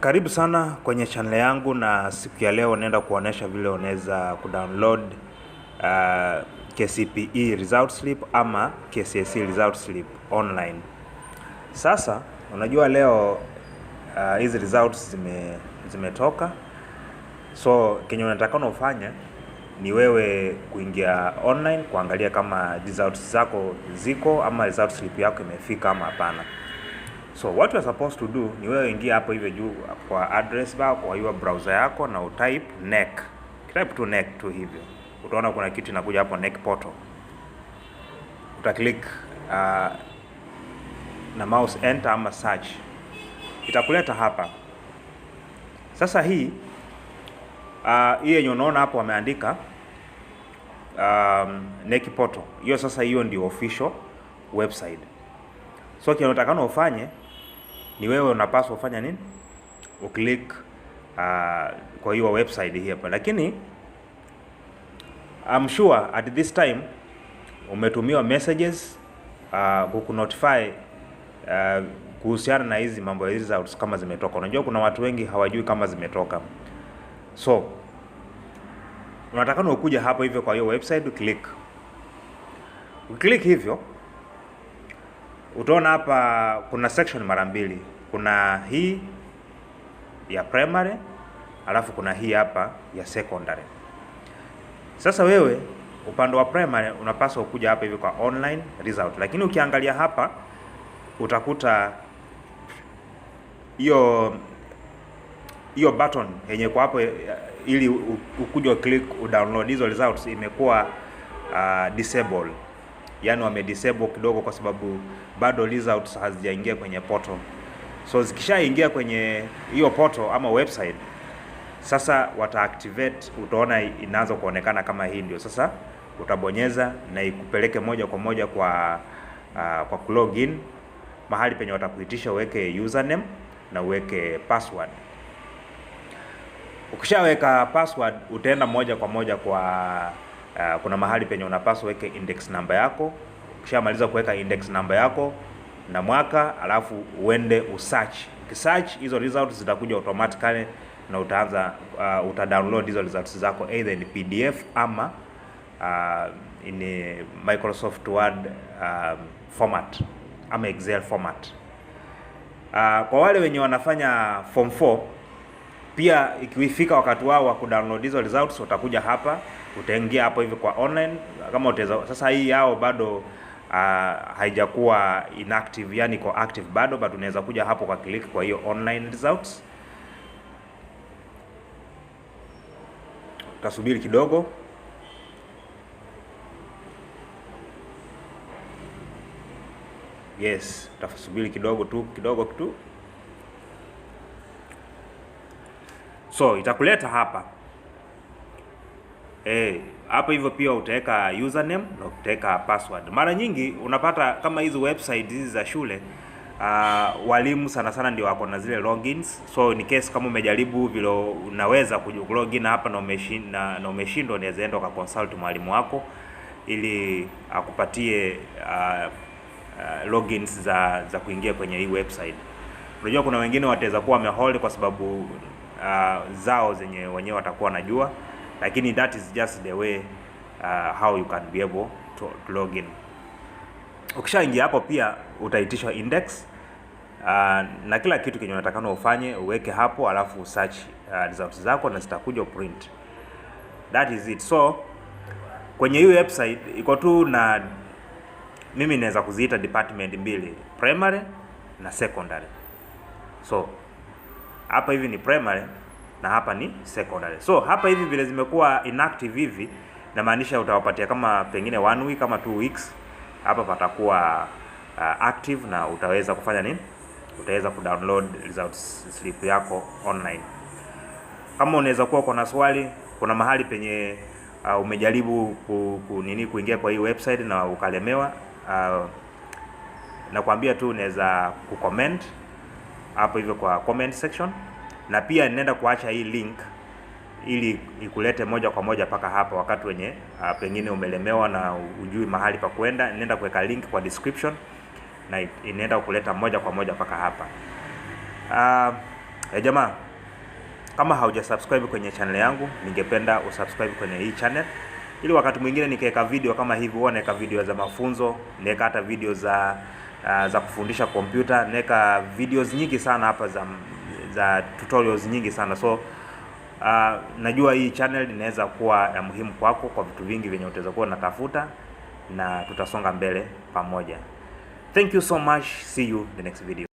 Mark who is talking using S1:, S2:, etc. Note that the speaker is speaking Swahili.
S1: Karibu sana kwenye channel yangu, na siku ya leo naenda kuonesha vile unaweza kudownload Kcpe result slip ama Kcse result slip online. Sasa unajua leo hizi results zimetoka, so kenye unataka ufanye ni wewe kuingia online kuangalia kama results zako ziko ama result slip yako imefika ama hapana. So what you are supposed to do ni wewe ingia hapo hivyo juu kwa address bar kwa hiyo browser yako na utype Knec. Type tu Knec tu hivyo. Utaona kuna kitu inakuja hapo Knec portal. Utaklik na mouse enter ama search. Itakuleta hapa. Sasa hii yenye unaona hapo wameandika Knec portal. Hiyo sasa hiyo ndio official website. So kile unatakana ufanye ni wewe unapaswa ufanya nini? Uklik kwa hiyo website hii hapa. Lakini I'm sure at this time umetumiwa messages kukunotify kuhusiana na hizi mambo ya results kama zimetoka. Unajua kuna watu wengi hawajui kama zimetoka. So unatakana ukuja hapo hivyo kwa hiyo website uklik hivyo. Utaona hapa kuna section mara mbili. Kuna hii ya primary, alafu kuna hii hapa ya secondary. Sasa wewe upande wa primary unapaswa kuja hapa hivi kwa online result. Lakini ukiangalia hapa utakuta hiyo button yenye kwa hapo ili ukuje click udownload hizo results imekuwa disable. Yaani wamedisable kidogo kwa sababu bado results hazijaingia kwenye portal. So zikishaingia kwenye hiyo portal ama website, sasa wataactivate, utaona inaanza kuonekana kama hii ndio. Sasa utabonyeza na ikupeleke moja kwa moja kwa login, mahali penye watakuitisha uweke username na uweke password. Ukishaweka password utaenda moja kwa moja kwa kuna mahali penye unapaswa weke index number yako. Ukishamaliza kuweka index number yako na mwaka, alafu uende usearch. Ukisearch hizo results zitakuja automatically na utaanza utadownload hizo results zako either in PDF ama in Microsoft Word format ama Excel format. Kwa wale wenye wanafanya form 4 pia ikifika wakati wao wa kudownload hizo results utakuja hapa, utaingia hapo hivi kwa online kama utaweza. Sasa hii yao bado haijakuwa inactive, yani iko active bado, but unaweza kuja hapo kwa click kwa hiyo online results. Utasubiri kidogo. Yes, utasubiri kidogo tu. So itakuleta hapa. Hapo hivyo pia utaweka username na utaweka password. Mara nyingi unapata kama hizo website hizi za shule walimu sana ndio wako na zile logins. So in case kama umejaribu vile unaweza kulogin hapa na umeshindwa, unaweza enda kwa consult mwalimu wako ili akupatie logins za kuingia kwenye hii website. Unajua kuna wengine wataweza kuwa wamehold kwa sababu zao zenye wenyewe watakuwa wanajua, lakini that is just the way how you can be able to log in. Ukishaingia hapo pia utaitishwa index na kila kitu kenye unatakana ufanye uweke hapo, alafu search results zako na zitakuja print. That is it. So kwenye hii website iko tu na mimi naweza kuziita department mbili, primary na secondary. So hapa hivi ni primary na hapa ni secondary. So hapa hivi vile zimekuwa inactive hivi, na maanisha utawapatia kama pengine 1 week kama 2 weeks, hapa patakuwa active na utaweza kufanya nini? Utaweza kudownload results slip yako online. Kama unaweza kuwa kuna swali, kuna mahali penye umejaribu kuingia kwa hii website na ukalemewa, nakwambia tu unaweza kucomment hapo hivyo kwa comment section, na pia nenda kuacha hii link ili ikulete moja kwa moja paka hapa. Wakati wenye pengine umelemewa na ujui mahali pa kwenda, nenda kuweka link kwa description na inaenda kuleta moja kwa moja paka hapa. Jamaa, kama hauja subscribe kwenye channel yangu, ningependa usubscribe kwenye hii channel, ili wakati mwingine nikiweka video kama hivi, huwa naweka video za mafunzo, naweka hata video za kufundisha kompyuta, naweka videos nyingi sana hapa za tutorials nyingi sana. So najua hii channel inaweza kuwa ya muhimu kwako kwa vitu vingi vyenye utaweza kuwa unatafuta, na tutasonga mbele pamoja. Thank you so much. See you the next video.